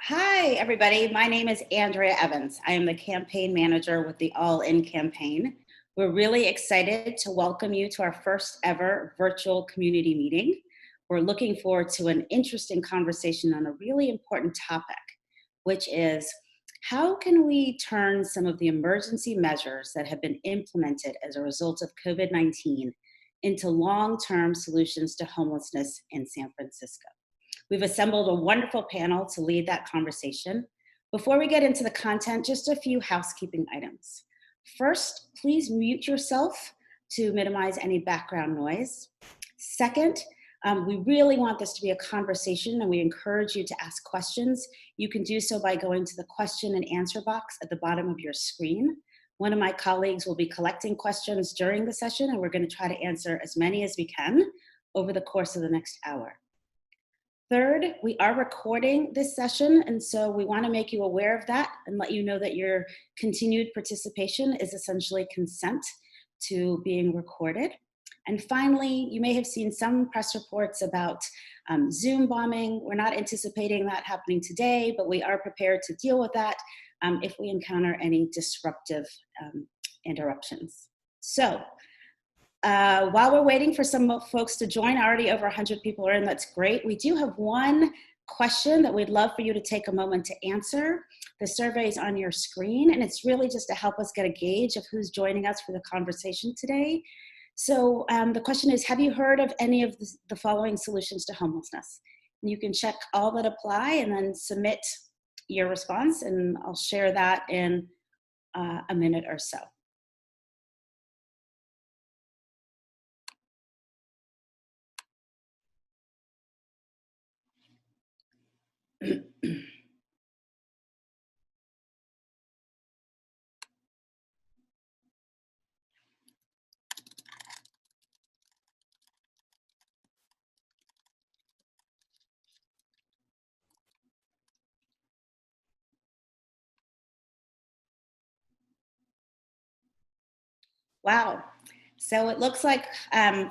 Hi, everybody. My name is Andrea Evans. I am the campaign manager with the All In campaign. We're really excited to welcome you to our first ever virtual community meeting. We're looking forward to an interesting conversation on a really important topic, which is how can we turn some of the emergency measures that have been implemented as a result of COVID-19 into long-term solutions to homelessness in San Francisco? We've assembled a wonderful panel to lead that conversation. Before we get into the content, just a few housekeeping items. First, please mute yourself to minimize any background noise. Second, we really want this to be a conversation and we encourage you to ask questions. You can do so by going to the question and answer box at the bottom of your screen. One of my colleagues will be collecting questions during the session and we're going to try to answer as many as we can over the course of the next hour. Third, we are recording this session, and so we want to make you aware of that and let you know that your continued participation is essentially consent to being recorded. And finally, you may have seen some press reports about Zoom bombing. We're not anticipating that happening today, but we are prepared to deal with that if we encounter any disruptive interruptions. So, while we're waiting for some folks to join, already over 100 people are in, that's great. We do have one question that we'd love for you to take a moment to answer. The survey is on your screen, and it's really just to help us get a gauge of who's joining us for the conversation today. So the question is, have you heard of any of the following solutions to homelessness? And you can check all that apply and then submit your response, and I'll share that in a minute or so. Wow. So it looks like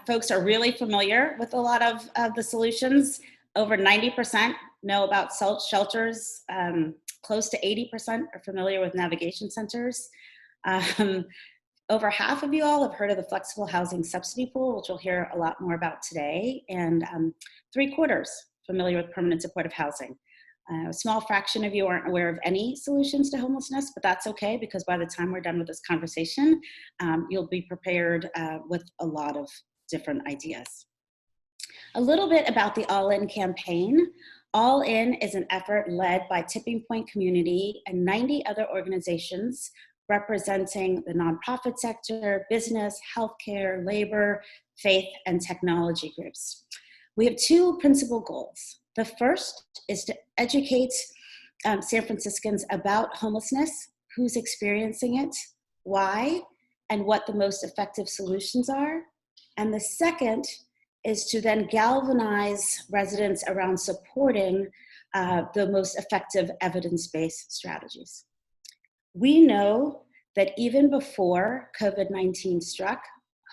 folks are really familiar with a lot of the solutions. Over 90% know about shelters. Close to 80% are familiar with navigation centers. Over half of you all have heard of the flexible housing subsidy pool, which we'll hear a lot more about today. And 3/4 familiar with permanent supportive housing. A small fraction of you aren't aware of any solutions to homelessness, but that's okay because by the time we're done with this conversation, you'll be prepared with a lot of different ideas. A little bit about the All In campaign. All In is an effort led by Tipping Point Community and 90 other organizations representing the nonprofit sector, business, healthcare, labor, faith, and technology groups. We have two principal goals. The first is to educate San Franciscans about homelessness, who's experiencing it, why, and what the most effective solutions are. And the second is to then galvanize residents around supporting the most effective evidence-based strategies. We know that even before COVID-19 struck,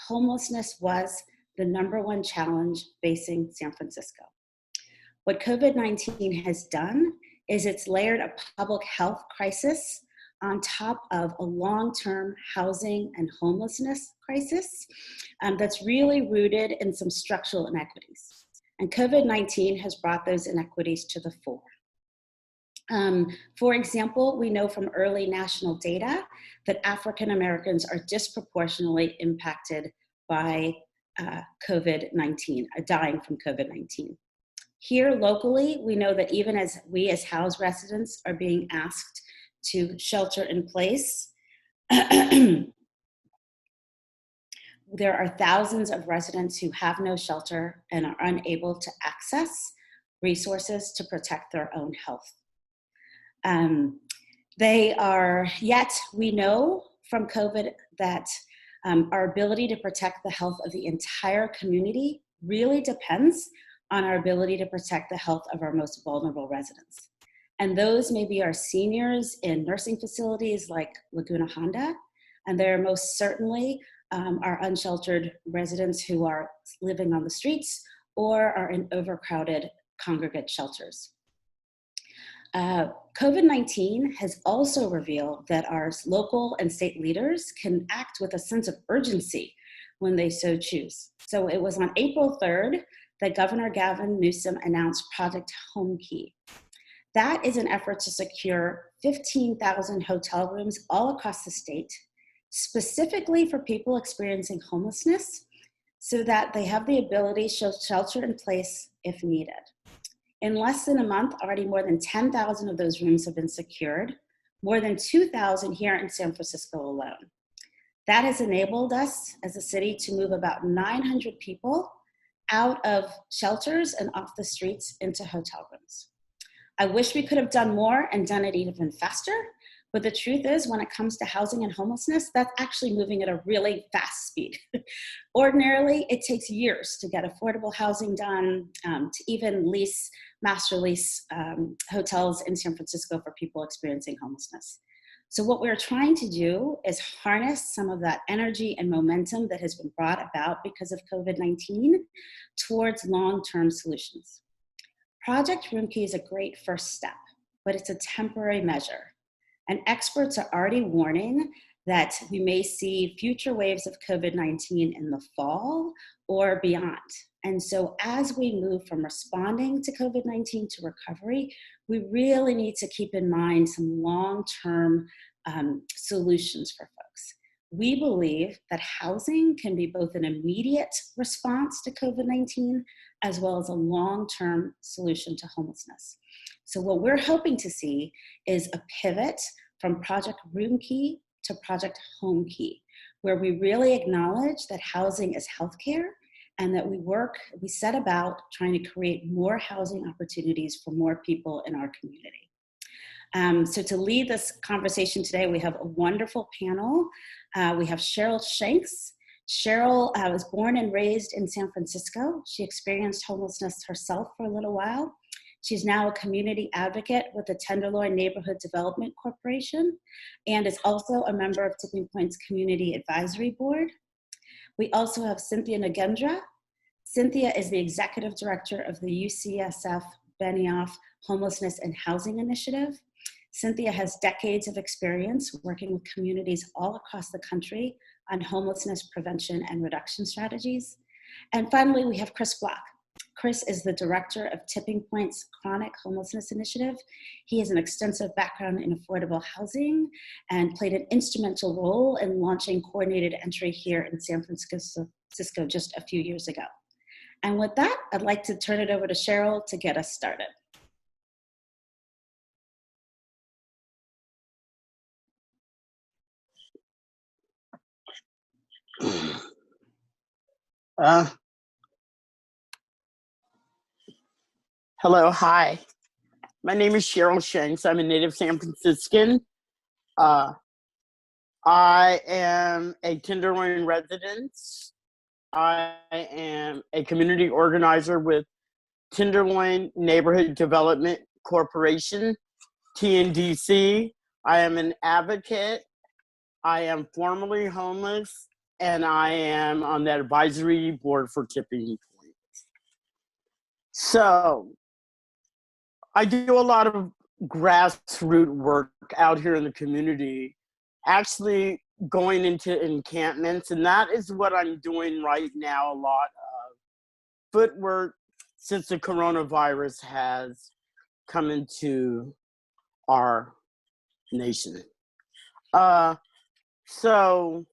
homelessness was the #1 challenge facing San Francisco. What COVID-19 has done is it's layered a public health crisis on top of a long-term housing and homelessness crisis that's really rooted in some structural inequities. And COVID-19 has brought those inequities to the fore. For example, we know from early national data that African Americans are disproportionately impacted by COVID-19, dying from COVID-19. Here locally, we know that even as we as housed residents are being asked to shelter in place, there are thousands of residents who have no shelter and are unable to access resources to protect their own health. Yet we know from COVID that our ability to protect the health of the entire community really depends on our ability to protect the health of our most vulnerable residents. And those may be our seniors in nursing facilities like Laguna Honda, and they're most certainly our unsheltered residents who are living on the streets or are in overcrowded congregate shelters. COVID-19 has also revealed that our local and state leaders can act with a sense of urgency when they so choose. So it was on April 3rd that Governor Gavin Newsom announced Project Hunky. That is an effort to secure 15,000 hotel rooms all across the state, specifically for people experiencing homelessness, so that they have the ability to shelter in place if needed. In less than a month, already more than 10,000 of those rooms have been secured, more than 2,000 here in San Francisco alone. That has enabled us as a city to move about 900 people out of shelters and off the streets into hotel rooms. I wish we could have done more and done it even faster, but the truth is when it comes to housing and homelessness, that's actually moving at a really fast speed. Ordinarily, it takes years to get affordable housing done, to even master lease hotels in San Francisco for people experiencing homelessness. So what we're trying to do is harness some of that energy and momentum that has been brought about because of COVID-19 towards long-term solutions. Project Roomkey is a great first step, but it's a temporary measure. And experts are already warning that we may see future waves of COVID-19 in the fall or beyond. And so as we move from responding to COVID-19 to recovery, we really need to keep in mind some long-term solutions for folks. We believe that housing can be both an immediate response to COVID-19 as well as a long-term solution to homelessness. So what we're hoping to see is a pivot from Project Roomkey to Project Homekey, where we really acknowledge that housing is healthcare and that we set about trying to create more housing opportunities for more people in our community. So to lead this conversation today, we have a wonderful panel. We have Cheryl Shanks. Cheryl was born and raised in San Francisco. She experienced homelessness herself for a little while. She's now a community advocate with the Tenderloin Neighborhood Development Corporation and is also a member of Tipping Point's Community Advisory Board. We also have Cynthia Nagendra. Cynthia is the executive director of the UCSF Benioff Homelessness and Housing Initiative. Cynthia has decades of experience working with communities all across the country on homelessness prevention and reduction strategies. And finally, we have Chris Block. Chris is the director of Tipping Point's Chronic Homelessness Initiative. He has an extensive background in affordable housing and played an instrumental role in launching coordinated entry here in San Francisco just a few years ago. And with that, I'd like to turn it over to Cheryl to get us started. Hello, hi. My name is Cheryl Shanks. I'm a native San Franciscan. I am a Tenderloin resident. I am a community organizer with Tenderloin Neighborhood Development Corporation, TNDC. I am an advocate. I am formerly homeless, and I am on that advisory board for Tipping Point. So, I do a lot of grassroots work out here in the community, actually going into encampments, and that is what I'm doing right now, a lot of footwork since the coronavirus has come into our nation. So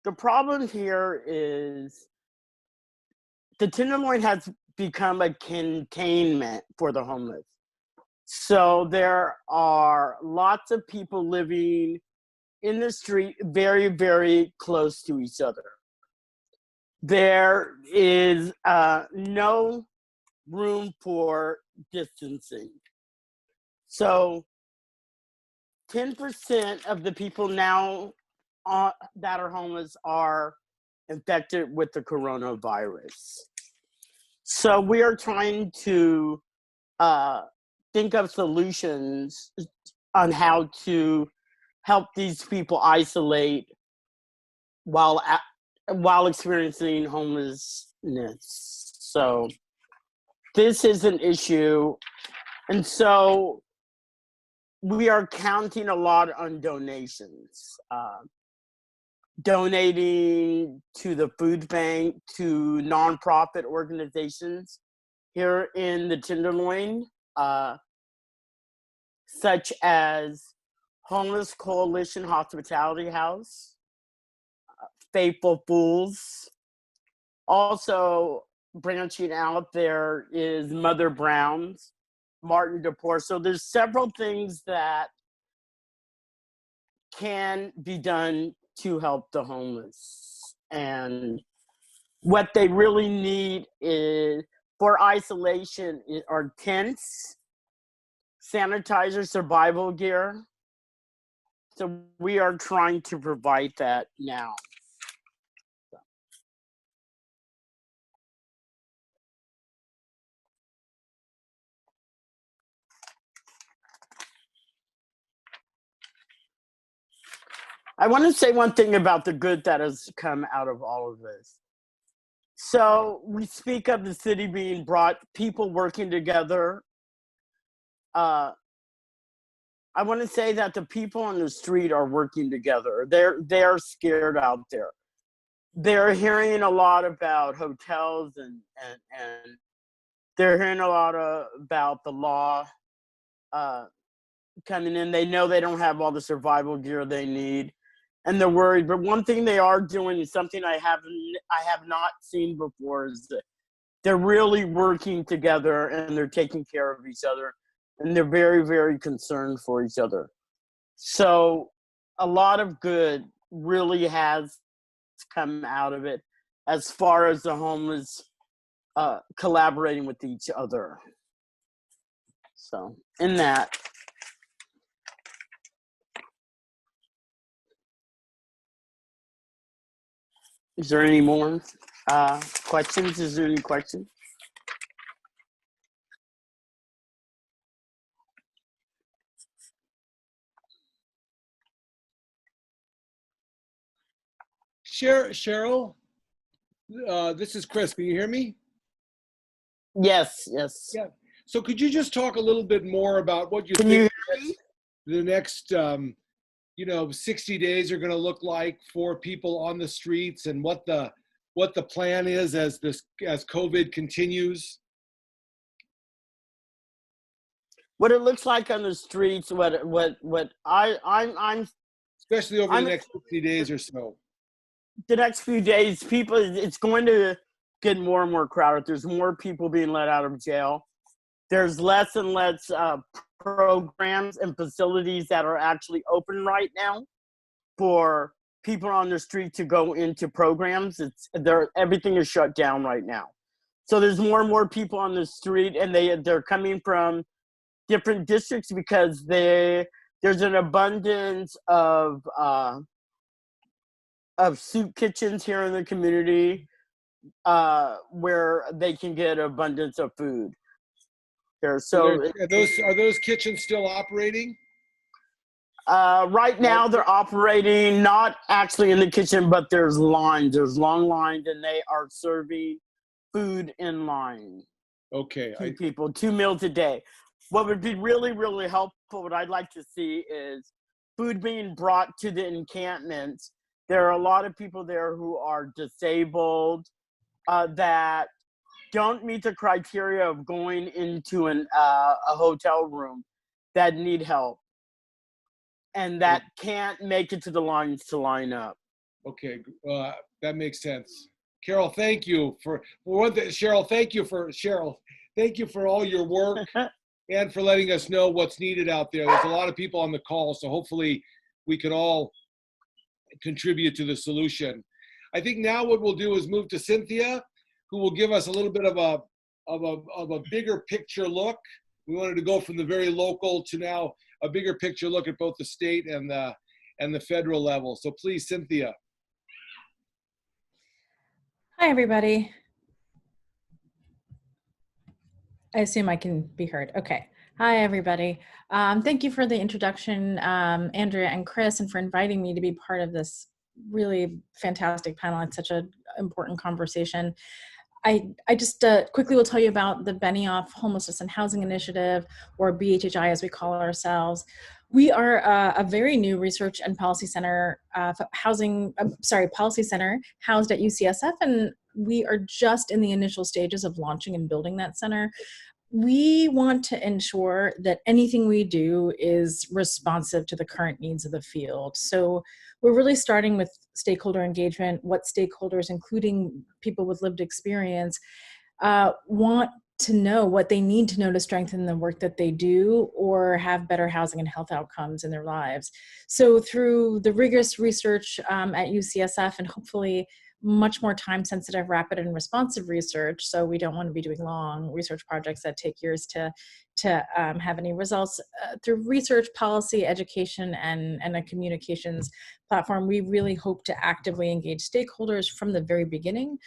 the problem here is the Tenderloin has become a containment for the homeless. So there are lots of people living in the street very, very close to each other. There is no room for distancing. So 10% of the people now that are homeless are infected with the coronavirus. So we are trying to think of solutions on how to help these people isolate while experiencing homelessness. So this is an issue And so we are counting a lot on donations, donating to the food bank, to nonprofit organizations here in the Tenderloin, such as Homeless Coalition Hospitality House, Faithful Fools. Also branching out there is Mother Brown's, Martin DePore. So there's several things that can be done to help the homeless. And what they really need is, for isolation, are tents, sanitizer, survival gear. So we are trying to provide that now. I want to say one thing about the good that has come out of all of this. So we speak of the city being brought, people working together. I want to say that the people on the street are working together. They're scared out there. They're hearing a lot about hotels and they're hearing a lot about the law coming in. They know they don't have all the survival gear they need, and they're worried. But one thing they are doing is something I have not seen before, is that they're really working together and they're taking care of each other, and they're very, very concerned for each other. So a lot of good really has come out of it as far as the homeless collaborating with each other. So in that. Is there any more questions? Is there any questions? Cheryl, this is Chris. Can you hear me? Yes, yes. Yeah. So could you just talk a little bit more about what you Can think you hear me? the next 60 days are going to look like for people on the streets, and what the plan is as COVID continues? What it looks like on the streets, I'm Especially over the next 60 days or so. The next few days, it's going to get more and more crowded. There's more people being let out of jail. There's less and less programs and facilities that are actually open right now for people on the street to go into programs. Everything is shut down right now. So there's more and more people on the street, and they're coming from different districts because there's an abundance of soup kitchens here in the community where they can get abundance of food. So are those kitchens still operating? Right now they're operating, not actually in the kitchen, but there's lines. There's long lines, and they are serving food in line. Okay. To people, 2 meals a day. What would be really, really helpful, what I'd like to see, is food being brought to the encampments. There are a lot of people there who are disabled, that don't meet the criteria of going into a hotel room, that need help, and that can't make it to the lines to line up. Okay, that makes sense. Carol, thank you for one thing. Cheryl, thank you for all your work and for letting us know what's needed out there. There's a lot of people on the call, so hopefully we can all contribute to the solution. I think now what we'll do is move to Cynthia, who will give us a little bit of a bigger picture look. We wanted to go from the very local to now a bigger picture look at both the state and the federal level. So please, Cynthia. Hi, everybody. I assume I can be heard. Okay. Hi, everybody. Thank you for the introduction, Andrea and Chris, and for inviting me to be part of this really fantastic panel. It's such an important conversation. I just quickly will tell you about the Benioff Homelessness and Housing Initiative, or BHHI as we call ourselves. We are a very new research and policy center, policy center housed at UCSF, and we are just in the initial stages of launching and building that center. We want to ensure that anything we do is responsive to the current needs of the field. So we're really starting with stakeholder engagement, what stakeholders, including people with lived experience, want to know, what they need to know to strengthen the work that they do or have better housing and health outcomes in their lives. So through the rigorous research at UCSF, and hopefully much more time sensitive, rapid and responsive research. So we don't want to be doing long research projects that take years to have any results. Through research, policy, education, and a communications platform, we really hope to actively engage stakeholders from the very beginning,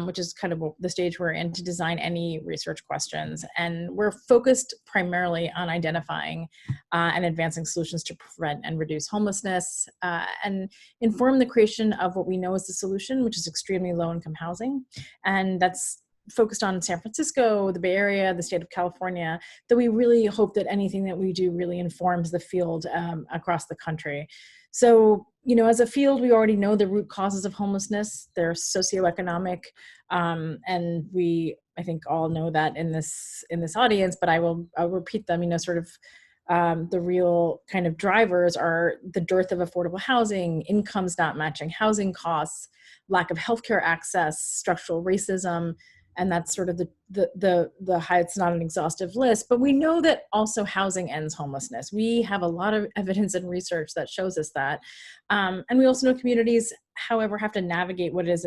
which is kind of the stage we're in, to design any research questions. And we're focused primarily on identifying and advancing solutions to prevent and reduce homelessness, and inform the creation of what we know is the solution, which is extremely low-income housing. And that's focused on San Francisco, the Bay Area, the state of California, that we really hope that anything that we do really informs the field across the country. So, as a field, we already know the root causes of homelessness. They're socioeconomic, and I think all know that in this audience, but I'll repeat them. The real kind of drivers are the dearth of affordable housing, incomes not matching housing costs, lack of healthcare access, structural racism, and that's sort of the high. It's not an exhaustive list, but we know that also housing ends homelessness. We have a lot of evidence and research that shows us that. And we also know communities, however, have to navigate what is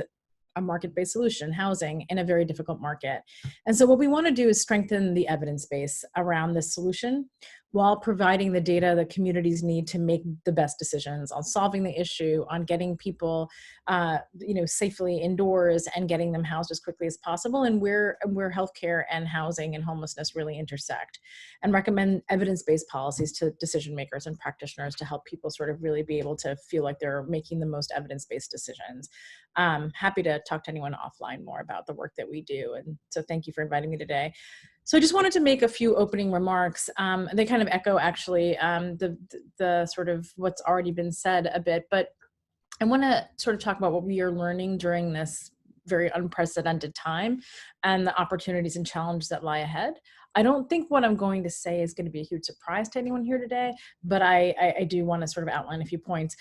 a market-based solution, housing, in a very difficult market. And so what we want to do is strengthen the evidence base around this solution while providing the data that communities need to make the best decisions on solving the issue, on getting people safely indoors and getting them housed as quickly as possible, and where healthcare and housing and homelessness really intersect, and recommend evidence-based policies to decision makers and practitioners to help people sort of really be able to feel like they're making the most evidence-based decisions. Happy to talk to anyone offline more about the work that we do. And so thank you for inviting me today. So I just wanted to make a few opening remarks. They kind of echo actually the sort of what's already been said a bit, but I want to sort of talk about what we are learning during this very unprecedented time and the opportunities and challenges that lie ahead. I don't think what I'm going to say is going to be a huge surprise to anyone here today, but I do want to sort of outline a few points.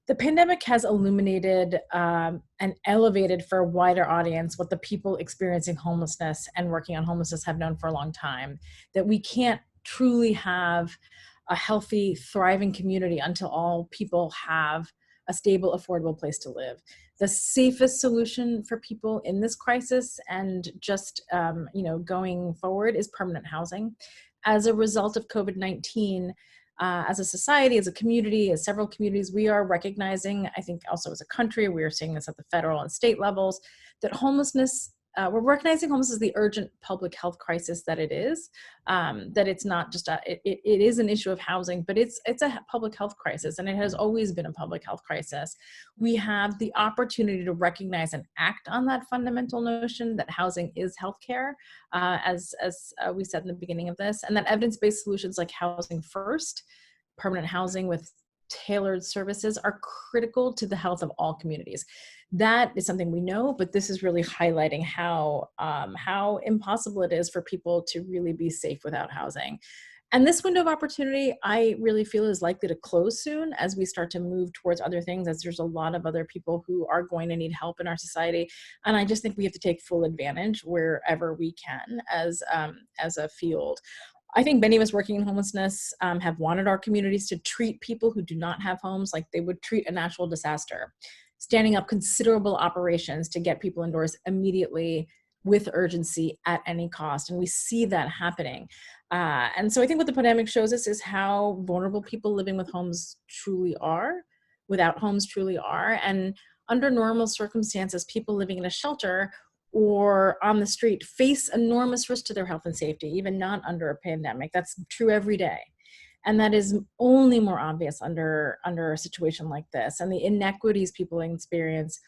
The pandemic has illuminated and elevated for a wider audience what the people experiencing homelessness and working on homelessness have known for a long time, that we can't truly have a healthy, thriving community until all people have a stable, affordable place to live. The safest solution for people in this crisis and just going forward is permanent housing. As a result of COVID-19, as a society, as a community, as several communities, we are recognizing, I think also as a country, we are seeing this at the federal and state levels, that homelessness, we're recognizing homelessness as the urgent public health crisis that it is, that it's not just, it is an issue of housing, but it's a public health crisis, and it has always been a public health crisis. We have the opportunity to recognize and act on that fundamental notion that housing is healthcare, as we said in the beginning of this, and that evidence-based solutions like housing first, permanent housing with tailored services are critical to the health of all communities. That is something we know, but this is really highlighting how impossible it is for people to really be safe without housing. And this window of opportunity, I really feel, is likely to close soon as we start to move towards other things, as there's a lot of other people who are going to need help in our society. And I just think we have to take full advantage wherever we can as a field. I think many of us working in homelessness have wanted our communities to treat people who do not have homes like they would treat a natural disaster, standing up considerable operations to get people indoors immediately with urgency at any cost. And we see that happening. And so I think what the pandemic shows us is how vulnerable people living with homes truly are, without homes truly are. And under normal circumstances, people living in a shelter or on the street face enormous risk to their health and safety, even not under a pandemic. That's true every day. And that is only more obvious under a situation like this. And the inequities people experience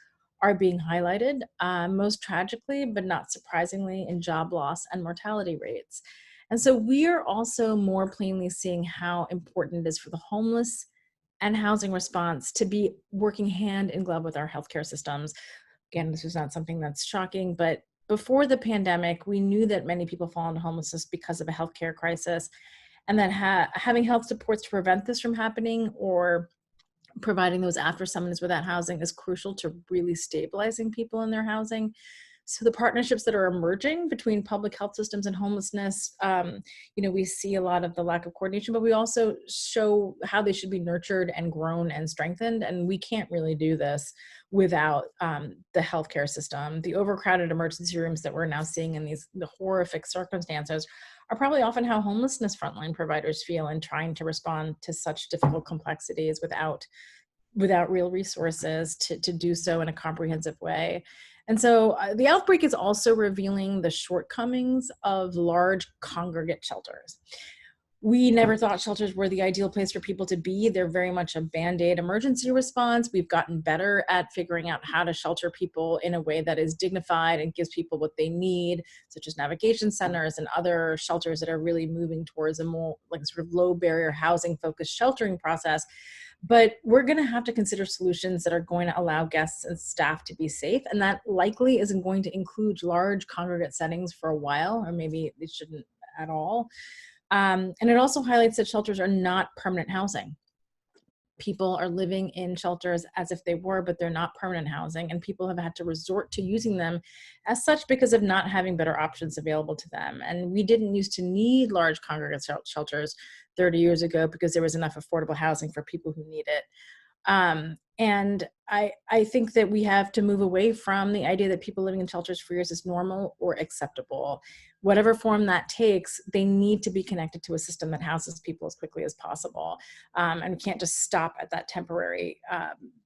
are being highlighted, most tragically, but not surprisingly, in job loss and mortality rates. And so we are also more plainly seeing how important it is for the homeless and housing response to be working hand in glove with our healthcare systems. Again, this was not something that's shocking, but before the pandemic, we knew that many people fall into homelessness because of a healthcare crisis, and that having health supports to prevent this from happening, or providing those after someone is without housing, is crucial to really stabilizing people in their housing. So the partnerships that are emerging between public health systems and homelessness, we see a lot of the lack of coordination, but we also show how they should be nurtured and grown and strengthened. And we can't really do this without the healthcare system. The overcrowded emergency rooms that we're now seeing in the horrific circumstances are probably often how homelessness frontline providers feel in trying to respond to such difficult complexities without real resources to do so in a comprehensive way. And so the outbreak is also revealing the shortcomings of large congregate shelters. We never thought shelters were the ideal place for people to be. They're very much a Band-Aid emergency response. We've gotten better at figuring out how to shelter people in a way that is dignified and gives people what they need, such as navigation centers and other shelters that are really moving towards a more like sort of low barrier housing focused sheltering process. But we're going to have to consider solutions that are going to allow guests and staff to be safe. And that likely isn't going to include large congregate settings for a while, or maybe it shouldn't at all. And it also highlights that shelters are not permanent housing. People are living in shelters as if they were, but they're not permanent housing. And people have had to resort to using them as such because of not having better options available to them. And we didn't used to need large congregate shelters 30 years ago because there was enough affordable housing for people who need it. And I think that we have to move away from the idea that people living in shelters for years is normal or acceptable. Whatever form that takes, they need to be connected to a system that houses people as quickly as possible. And we can't just stop at that temporary,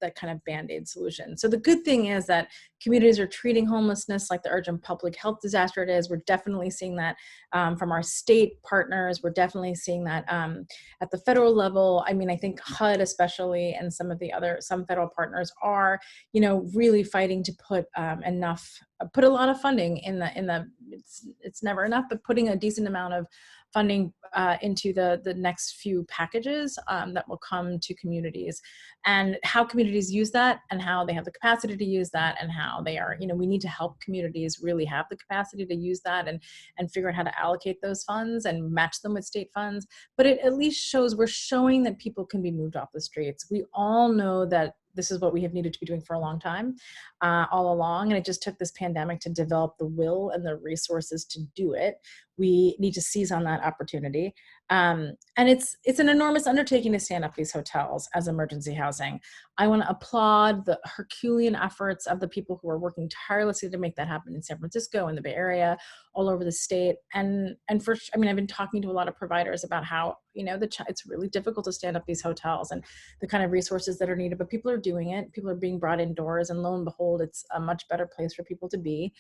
that kind of Band-Aid solution. So the good thing is that communities are treating homelessness like the urgent public health disaster it is. We're definitely seeing that from our state partners. We're definitely seeing that at the federal level. I mean, I think HUD especially, and some federal partners are, really fighting to put a lot of funding in the it's never enough, but putting a decent amount of funding into the next few packages that will come to communities, and how communities use that and how they have the capacity to use that, and how they are, we need to help communities really have the capacity to use that and figure out how to allocate those funds and match them with state funds. But it at least we're showing that people can be moved off the streets. We all know that this is what we have needed to be doing for a long time, all along. And it just took this pandemic to develop the will and the resources to do it. We need to seize on that opportunity. And it's an enormous undertaking to stand up these hotels as emergency housing. I want to applaud the Herculean efforts of the people who are working tirelessly to make that happen in San Francisco, in the Bay Area, all over the state. And I've been talking to a lot of providers about how, it's really difficult to stand up these hotels and the kind of resources that are needed, but people are doing it. People are being brought indoors, and lo and behold, it's a much better place for people to be.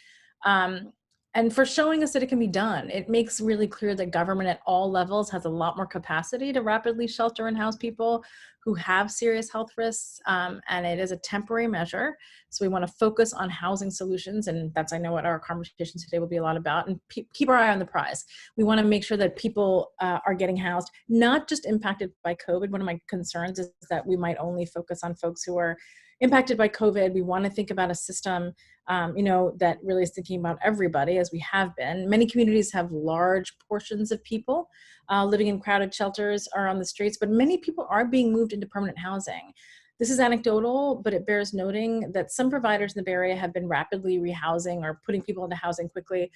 And for showing us that it can be done. It makes really clear that government at all levels has a lot more capacity to rapidly shelter and house people who have serious health risks, and it is a temporary measure. So we want to focus on housing solutions, and that's, I know, what our conversation today will be a lot about, and keep our eye on the prize. We want to make sure that people are getting housed, not just impacted by COVID. One of my concerns is that we might only focus on folks who are impacted by COVID. We want to think about a system, that really is thinking about everybody, as we have been. Many communities have large portions of people living in crowded shelters or on the streets, but many people are being moved into permanent housing. This is anecdotal, but it bears noting that some providers in the Bay Area have been rapidly rehousing or putting people into housing quickly,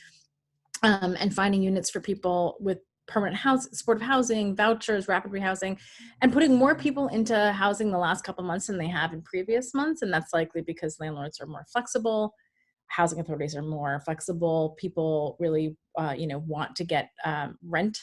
and finding units for people with permanent supportive housing, vouchers, rapid rehousing, and putting more people into housing the last couple months than they have in previous months. And that's likely because landlords are more flexible, housing authorities are more flexible, people really, want to get rent,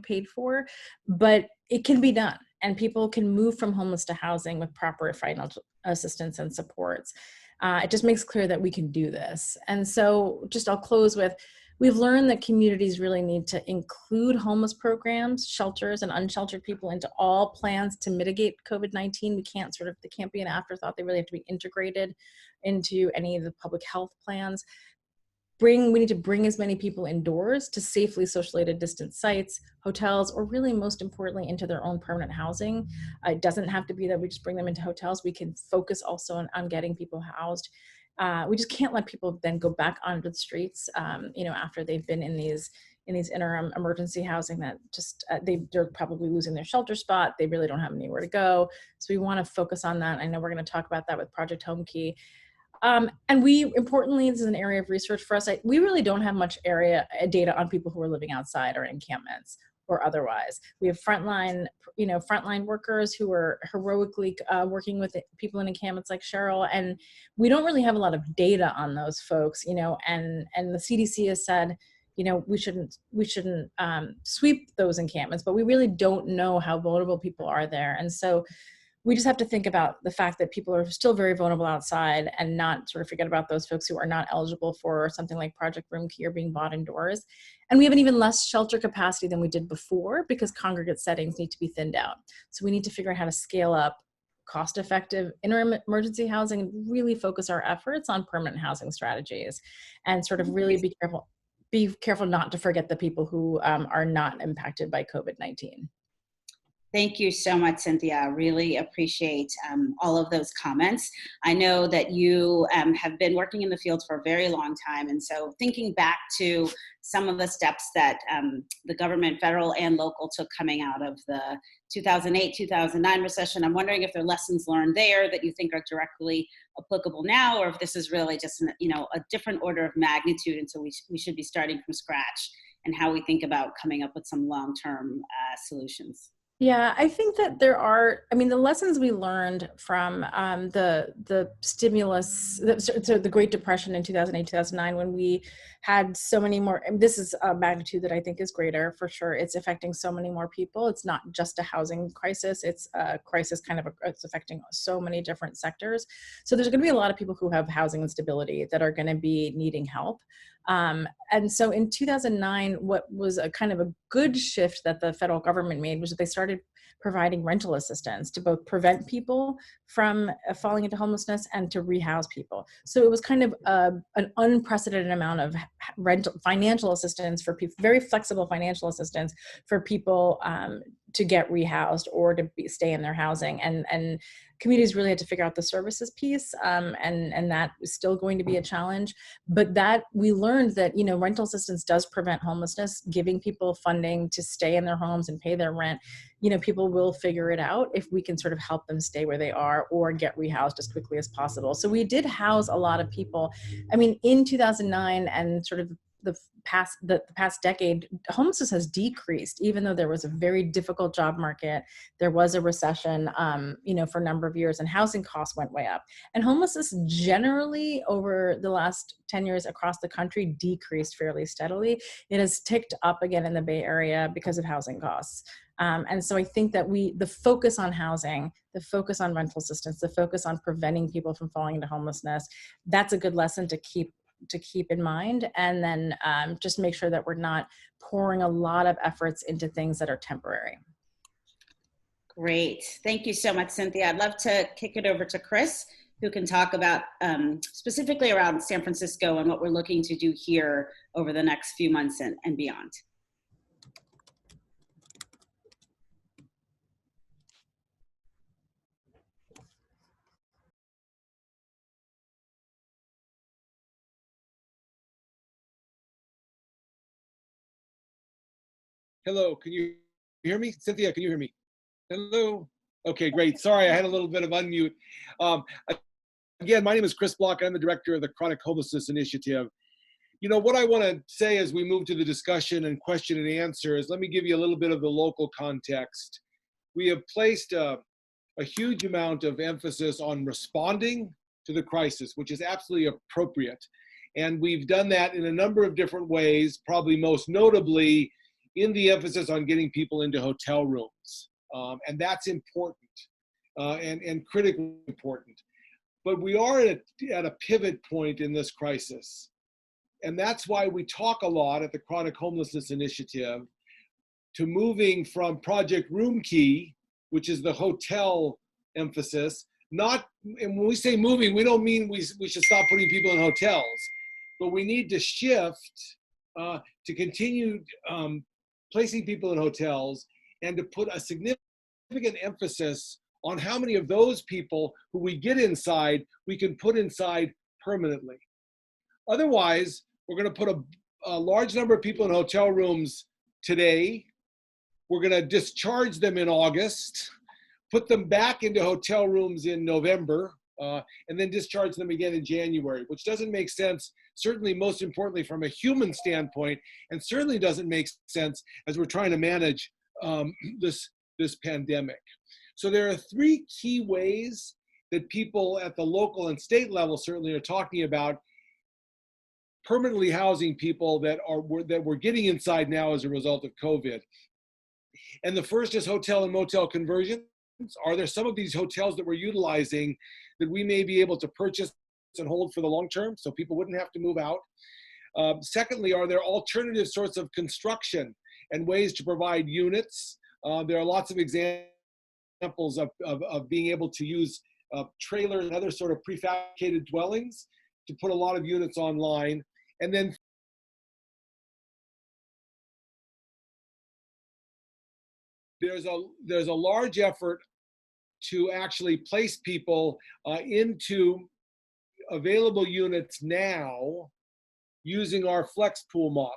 paid for, but it can be done, and people can move from homeless to housing with proper financial assistance and supports. It just makes clear that we can do this. And so I'll close with, We've learned that communities really need to include homeless programs, shelters, and unsheltered people into all plans to mitigate COVID-19. They can't be an afterthought. They really have to be integrated into any of the public health plans. We need to bring as many people indoors to safely socially distance sites, hotels, or really most importantly into their own permanent housing. It doesn't have to be that we just bring them into hotels. We can focus also on getting people housed. We just can't let people then go back onto the streets, after they've been in these interim emergency housing that just they're probably losing their shelter spot. They really don't have anywhere to go. So we want to focus on that. I know we're going to talk about that with Project Hunky. And importantly, this is an area of research for us. We really don't have much data on people who are living outside or encampments or otherwise. We have frontline workers who are heroically working with people in encampments like Cheryl, and we don't really have a lot of data on those folks, and the CDC has said, we shouldn't sweep those encampments, but we really don't know how vulnerable people are there. And so we just have to think about the fact that people are still very vulnerable outside and not sort of forget about those folks who are not eligible for something like Project Roomkey or being bought indoors. And we have an even less shelter capacity than we did before because congregate settings need to be thinned out. So we need to figure out how to scale up cost-effective interim emergency housing and really focus our efforts on permanent housing strategies and sort of really be careful not to forget the people who are not impacted by COVID-19. Thank you so much, Cynthia. I really appreciate all of those comments. I know that you have been working in the field for a very long time. And so thinking back to some of the steps that the government, federal and local, took coming out of the 2008-2009 recession, I'm wondering if there are lessons learned there that you think are directly applicable now, or if this is really just a different order of magnitude. And so we should be starting from scratch and how we think about coming up with some long-term solutions. Yeah, I think that the lessons we learned from the stimulus, the Great Depression in 2008, 2009, when we had so many more, and this is a magnitude that I think is greater for sure. It's affecting so many more people. It's not just a housing crisis. It's a crisis it's affecting so many different sectors. So there's going to be a lot of people who have housing instability that are going to be needing help. And so in 2009, what was a kind of a good shift that the federal government made was that they started providing rental assistance to both prevent people from falling into homelessness and to rehouse people. So it was kind of an unprecedented amount of financial assistance for people, very flexible financial assistance for people to get rehoused or to stay in their housing. And communities really had to figure out the services piece, and that is still going to be a challenge. But that we learned that rental assistance does prevent homelessness, giving people funding to stay in their homes and pay their rent. People will figure it out if we can sort of help them stay where they are or get rehoused as quickly as possible. So we did house a lot of people. I mean, in 2009 and sort of the past decade, homelessness has decreased, even though there was a very difficult job market. There was a recession, for a number of years, and housing costs went way up. And homelessness generally over the last 10 years across the country decreased fairly steadily. It has ticked up again in the Bay Area because of housing costs. And so I think that the focus on housing, the focus on rental assistance, the focus on preventing people from falling into homelessness, that's a good lesson to keep in mind, and then just make sure that we're not pouring a lot of efforts into things that are temporary. Great. Thank you so much, Cynthia. I'd love to kick it over to Chris, who can talk about specifically around San Francisco and what we're looking to do here over the next few months and beyond. Hello, can you hear me? Cynthia, can you hear me? Hello? Okay, great. Sorry, I had a little bit of unmute. Again, my name is Chris Block. I'm the director of the Chronic Homelessness Initiative. What I want to say as we move to the discussion and question and answer is, let me give you a little bit of the local context. We have placed a huge amount of emphasis on responding to the crisis, which is absolutely appropriate. And we've done that in a number of different ways, probably most notably in the emphasis on getting people into hotel rooms. And that's important and critically important. But we are at a pivot point in this crisis. And that's why we talk a lot at the Chronic Homelessness Initiative to moving from Project Room Key, which is the hotel emphasis, not, and when we say moving, we don't mean we should stop putting people in hotels, but we need to shift to continue placing people in hotels and to put a significant emphasis on how many of those people who we get inside, we can put inside permanently. Otherwise, we're going to put a large number of people in hotel rooms today. We're going to discharge them in August, put them back into hotel rooms in November, and then discharge them again in January, which doesn't make sense, certainly most importantly from a human standpoint, and certainly doesn't make sense as we're trying to manage this pandemic. So there are three key ways that people at the local and state level certainly are talking about permanently housing people that we're getting inside now as a result of COVID. And the first is hotel and motel conversions. Are there some of these hotels that we're utilizing that we may be able to purchase and hold for the long term so people wouldn't have to move out? Secondly, are there alternative sorts of construction and ways to provide units? There are lots of examples of being able to use trailers and other sort of prefabricated dwellings to put a lot of units online. And then there's a large effort to actually place people into available units now using our flex pool model.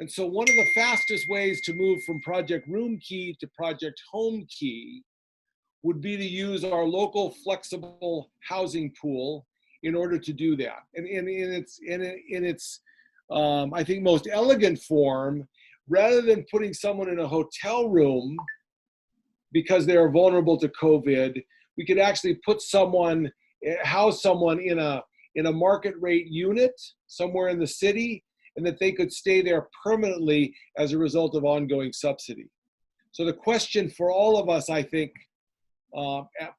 And so one of the fastest ways to move from Project Room Key to Project Home Key would be to use our local flexible housing pool in order to do that. And in its I think most elegant form, rather than putting someone in a hotel room because they are vulnerable to COVID, we could actually house someone in a market rate unit somewhere in the city, and that they could stay there permanently as a result of ongoing subsidy. So the question for all of us, I think,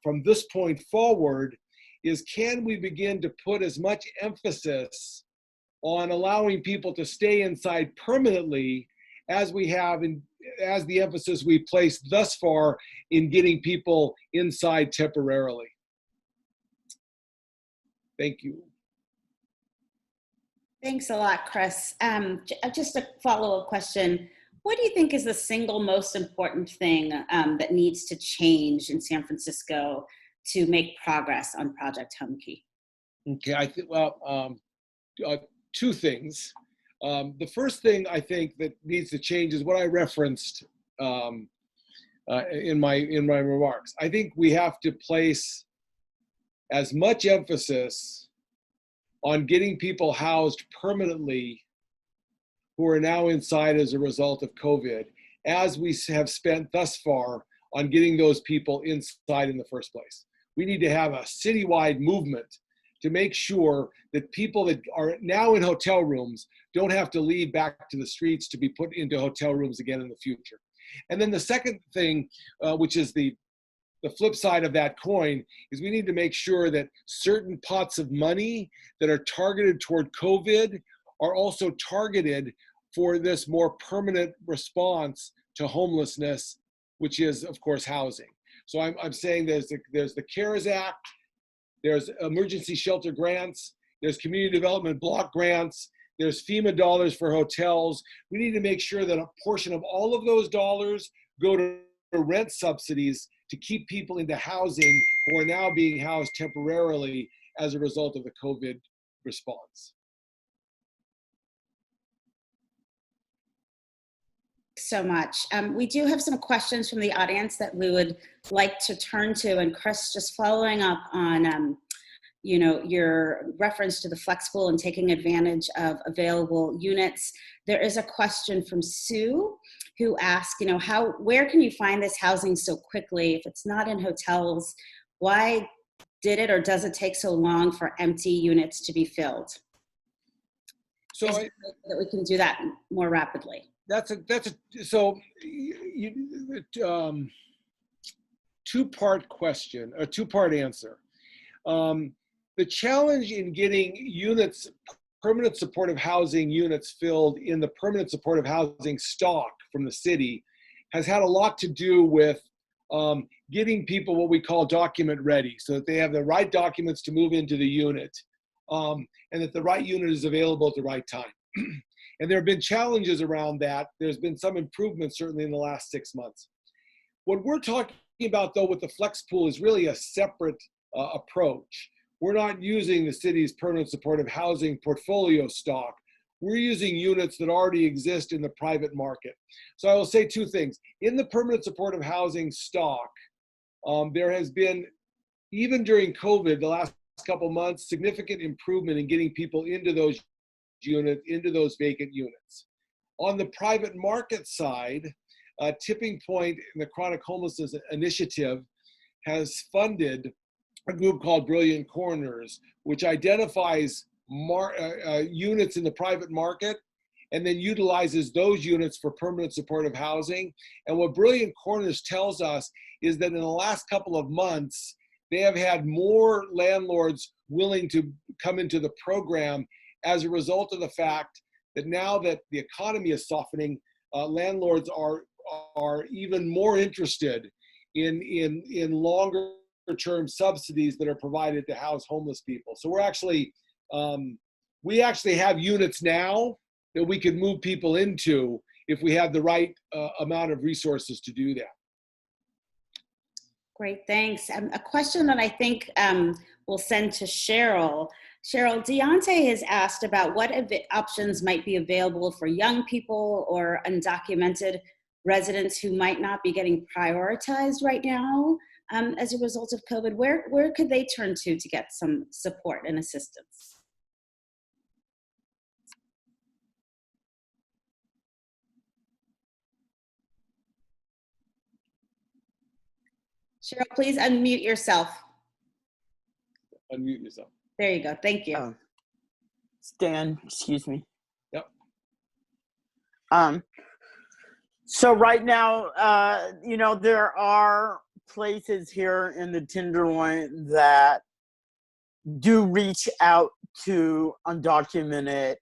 from this point forward is, can we begin to put as much emphasis on allowing people to stay inside permanently as we have as the emphasis we placed thus far in getting people inside temporarily? Thank you. Thanks a lot, Chris. Just a follow-up question. What do you think is the single most important thing that needs to change in San Francisco to make progress on Project Hunky? Okay, I think, well, two things. The first thing I think that needs to change is what I referenced in my remarks. I think we have to place as much emphasis on getting people housed permanently who are now inside as a result of COVID, as we have spent thus far on getting those people inside in the first place. We need to have a citywide movement to make sure that people that are now in hotel rooms don't have to leave back to the streets to be put into hotel rooms again in the future. And then the second thing, which is the flip side of that coin, is we need to make sure that certain pots of money that are targeted toward COVID are also targeted for this more permanent response to homelessness, which is, of course, housing. So I'm saying there's the CARES Act, there's emergency shelter grants, there's community development block grants, there's FEMA dollars for hotels. We need to make sure that a portion of all of those dollars go to rent subsidies to keep people into housing who are now being housed temporarily as a result of the COVID response. So much. We do have some questions from the audience that we would like to turn to. And Chris, just following up on your reference to the flex pool and taking advantage of available units, there is a question from Sue who asked, where can you find this housing so quickly? If it's not in hotels, why did it or does it take so long for empty units to be filled? So that we can do that more rapidly. Two-part question, a two-part answer. The challenge in getting units permanent supportive housing units filled in the permanent supportive housing stock from the city has had a lot to do with getting people what we call document ready, so that they have the right documents to move into the unit, and that the right unit is available at the right time. And there have been challenges around that. There's been some improvements certainly in the last 6 months. What we're talking about though with the flex pool is really a separate approach. We're not using the city's permanent supportive housing portfolio stock. We're using units that already exist in the private market. So I will say two things. In the permanent supportive housing stock, there has been, even during COVID, the last couple months, significant improvement in getting people into those units, into those vacant units. On the private market side, Tipping Point and the Chronic Homelessness Initiative has funded a group called Brilliant Corners, which identifies units in the private market and then utilizes those units for permanent supportive housing. And what Brilliant Corners tells us is that in the last couple of months, they have had more landlords willing to come into the program as a result of the fact that now that the economy is softening, landlords are even more interested in longer term subsidies that are provided to house homeless people. So we actually have units now that we could move people into if we have the right amount of resources to do that. Great, thanks. A question that I think we'll send to Cheryl. Cheryl, Deontay has asked about what options might be available for young people or undocumented residents who might not be getting prioritized right now as a result of COVID. Where could they turn to get some support and assistance? Cheryl, please unmute yourself. Unmute yourself. There you go. Thank you. Stan, excuse me. Yep. So right now, there are places here in the Tenderloin that do reach out to undocumented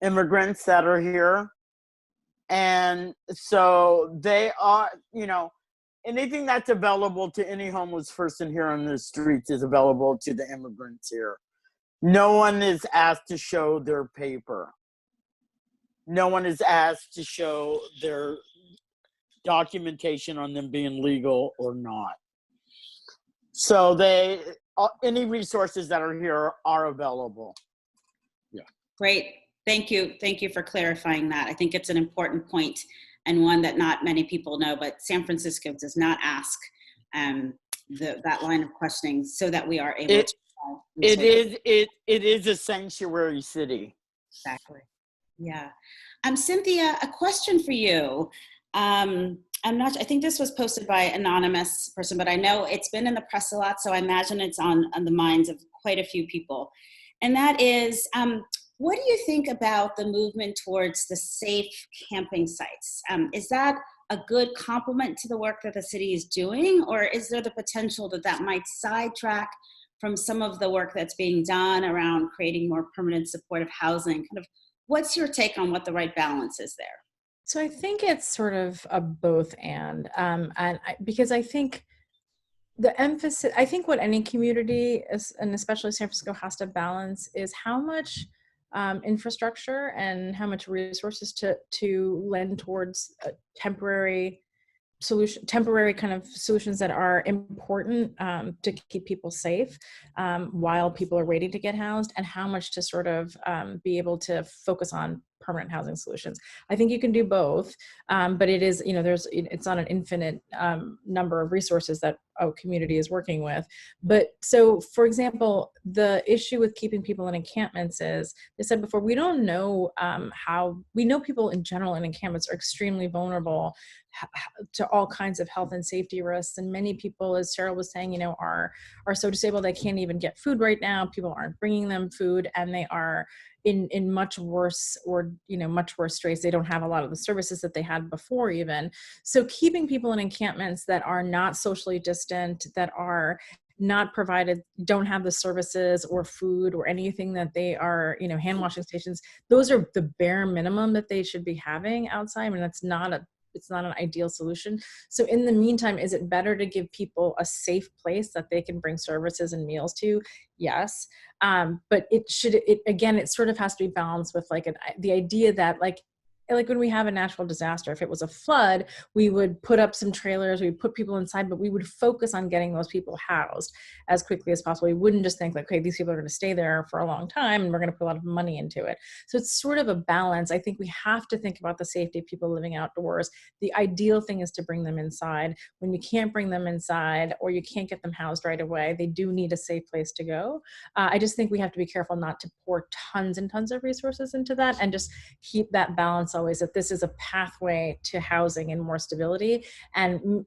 immigrants that are here. And so they are, anything that's available to any homeless person here on the streets is available to the immigrants here. No one is asked to show their paper. No one is asked to show their documentation on them being legal or not. So any resources that are here are available. Yeah. Great. Thank you. Thank you for clarifying that. I think it's an important point and one that not many people know, but San Francisco does not ask that line of questioning so that we are able to. It is a sanctuary city. Exactly. Yeah. Cynthia, a question for you. I think this was posted by an anonymous person, but I know it's been in the press a lot, so I imagine it's on the minds of quite a few people. And that is, what do you think about the movement towards the safe camping sites? Is that a good complement to the work that the city is doing, or is there the potential that might sidetrack from some of the work that's being done around creating more permanent supportive housing? Kind of, what's your take on what the right balance is there? So I think it's sort of a both and because I think the emphasis, I think what any community, and especially San Francisco, has to balance is how much infrastructure and how much resources to lend towards a temporary kind of solutions that are important to keep people safe while people are waiting to get housed, and how much to sort of be able to focus on permanent housing solutions. I think you can do both, but it is, it's not an infinite number of resources that a community is working with. But so, for example, the issue with keeping people in encampments is, they said before, we don't know we know people in general in encampments are extremely vulnerable to all kinds of health and safety risks. And many people, as Cheryl was saying, are so disabled they can't even get food right now. People aren't bringing them food, and they are in much worse straits. They don't have a lot of the services that they had before even. So keeping people in encampments that are not socially distant, that are not provided, don't have the services or food or anything that they are, hand washing stations. Those are the bare minimum that they should be having outside. I mean, it's not an ideal solution. So in the meantime, is it better to give people a safe place that they can bring services and meals to? Yes. But it sort of has to be balanced with the idea that like when we have a natural disaster, if it was a flood, we would put up some trailers, we'd put people inside, but we would focus on getting those people housed as quickly as possible. We wouldn't just think like, okay, these people are going to stay there for a long time and we're going to put a lot of money into it. So it's sort of a balance. I think we have to think about the safety of people living outdoors. The ideal thing is to bring them inside. When you can't bring them inside or you can't get them housed right away, they do need a safe place to go. I just think we have to be careful not to pour tons and tons of resources into that, and just keep that balance always, that this is a pathway to housing and more stability. And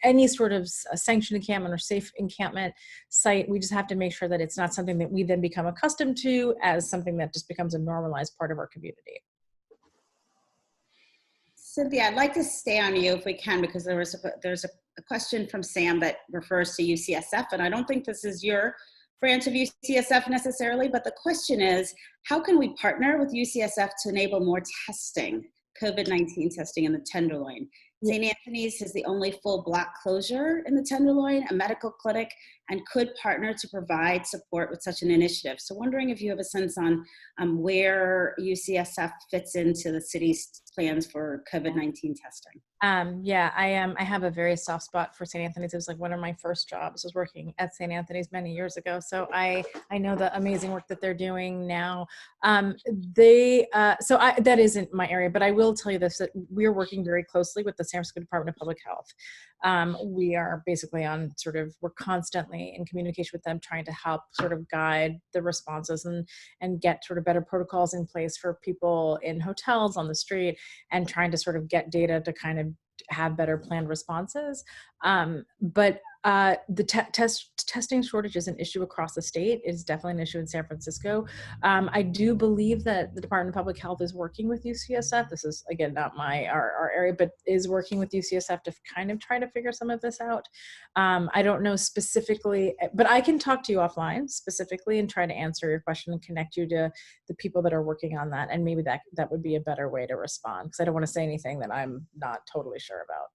any sort of sanctioned encampment or safe encampment site, we just have to make sure that it's not something that we then become accustomed to as something that just becomes a normalized part of our community. Cynthia, I'd like to stay on you if we can, because there's a question from Sam that refers to UCSF, and I don't think this is your branch of UCSF necessarily, but the question is, how can we partner with UCSF to enable more testing, COVID-19 testing in the Tenderloin? St. Anthony's is the only full block closure in the Tenderloin, a medical clinic, and could partner to provide support with such an initiative. So wondering if you have a sense on where UCSF fits into the city's plans for COVID-19 testing. I have a very soft spot for St. Anthony's. It was like one of my first jobs was working at St. Anthony's many years ago. So I know the amazing work that they're doing now. That isn't my area, but I will tell you this, that we're working very closely with the San Francisco Department of Public Health. We are basically we're constantly in communication with them, trying to help sort of guide the responses and get sort of better protocols in place for people in hotels, on the street, and trying to sort of get data to kind of have better planned responses. But the testing shortage is an issue across the state. It's definitely an issue in San Francisco. I do believe that the Department of Public Health is working with UCSF. This is, again, not our area, but is working with UCSF to kind of try to figure some of this out. I don't know specifically, but I can talk to you offline specifically and try to answer your question and connect you to the people that are working on that. And maybe that would be a better way to respond, because I don't want to say anything that I'm not totally sure about.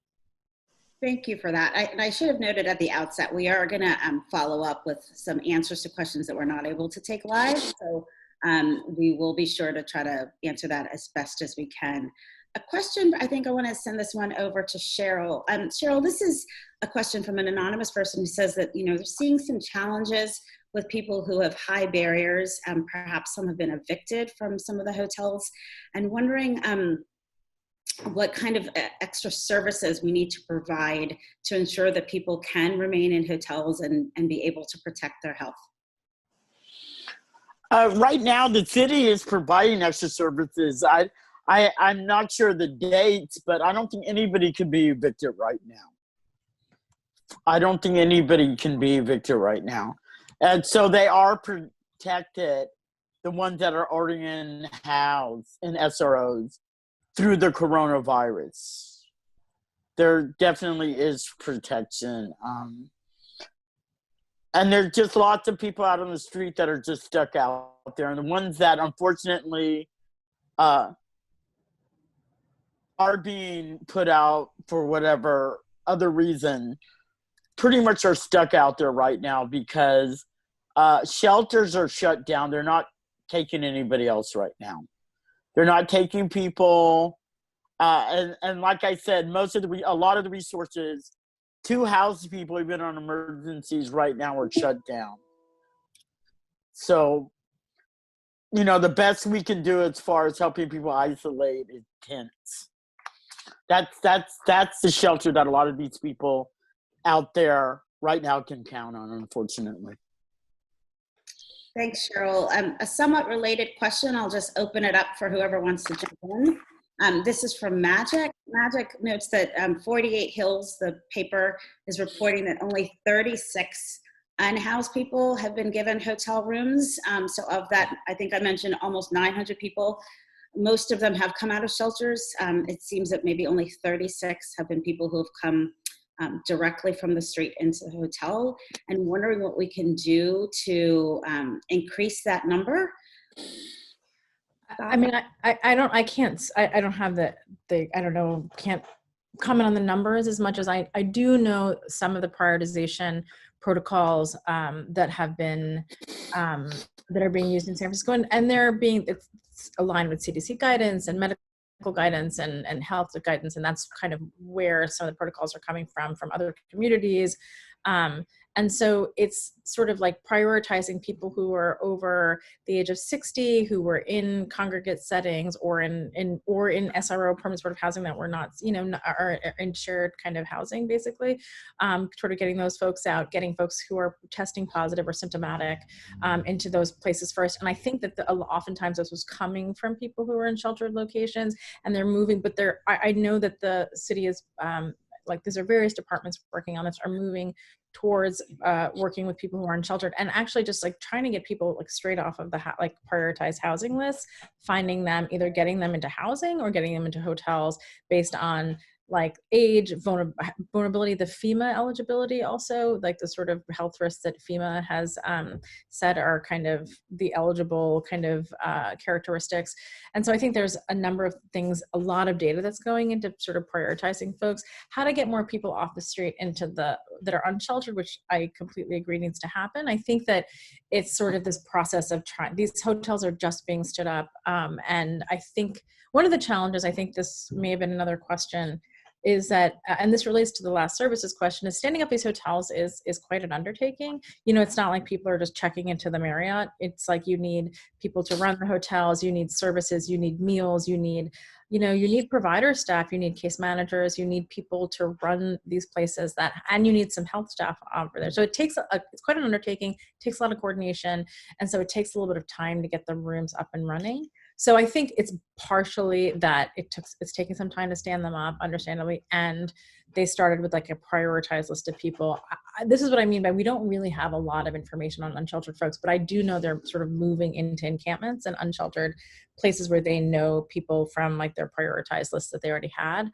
Thank you for that. I should have noted at the outset, we are going to follow up with some answers to questions that we're not able to take live. So we will be sure to try to answer that as best as we can. A question, I think I want to send this one over to Cheryl. Cheryl, this is a question from an anonymous person who says that, they're seeing some challenges with people who have high barriers. Perhaps some have been evicted from some of the hotels, and wondering what kind of extra services we need to provide to ensure that people can remain in hotels and be able to protect their health. Right now, the city is providing extra services. I'm not sure the dates, but I don't think anybody can be evicted right now. And so they are protected, the ones that are already in house in SROs, through the coronavirus. There definitely is protection. And there's just lots of people out on the street that are just stuck out there. And the ones that unfortunately are being put out for whatever other reason, pretty much are stuck out there right now because shelters are shut down. They're not taking anybody else right now. They're not taking people, and like I said, a lot of the resources to house people, even on emergencies right now, are shut down. So, the best we can do as far as helping people isolate is tents. That's the shelter that a lot of these people out there right now can count on, unfortunately. Thanks, Cheryl. A somewhat related question. I'll just open it up for whoever wants to jump in. This is from Magic. Magic notes that 48 Hills, the paper, is reporting that only 36 unhoused people have been given hotel rooms. So of that, I think I mentioned almost 900 people. Most of them have come out of shelters. It seems that maybe only 36 have been people who have come directly from the street into the hotel, and wondering what we can do to increase that number. I mean, I don't have I don't know, can't comment on the numbers as much as I do know some of the prioritization protocols that have been that are being used in San Francisco, and it's aligned with CDC guidance and medical guidance and health guidance, and that's kind of where some of the protocols are coming from other communities. And so it's sort of like prioritizing people who are over the age of 60, who were in congregate settings or in SRO, permanent supportive housing, that were not, are in shared kind of housing, basically. Sort of getting those folks out, getting folks who are testing positive or symptomatic into those places first. And I think that oftentimes this was coming from people who were in sheltered locations, and they're moving, but I know that the city is, these are various departments working on this, are moving towards working with people who are unsheltered, and actually just like trying to get people like straight off of the prioritized housing lists, finding them, either getting them into housing or getting them into hotels based on like age, vulnerability, the FEMA eligibility, also like the sort of health risks that FEMA has said are kind of the eligible kind of characteristics. And so I think there's a number of things, a lot of data that's going into sort of prioritizing folks, how to get more people off the street into that are unsheltered, which I completely agree needs to happen. I think that it's sort of this process of these hotels are just being stood up. And I think one of the challenges, I think this may have been another question, is that, and this relates to the last services question, is standing up these hotels is quite an undertaking. It's not like people are just checking into the Marriott. It's like you need people to run the hotels, you need services, you need meals, you need provider staff, you need case managers, you need people to run these places and you need some health staff over there. So it's quite an undertaking, takes a lot of coordination. And so it takes a little bit of time to get the rooms up and running. So I think it's partially that it's taking some time to stand them up, understandably, and they started with like a prioritized list of people. This is what I mean by we don't really have a lot of information on unsheltered folks, but I do know they're sort of moving into encampments and unsheltered places where they know people from like their prioritized lists that they already had.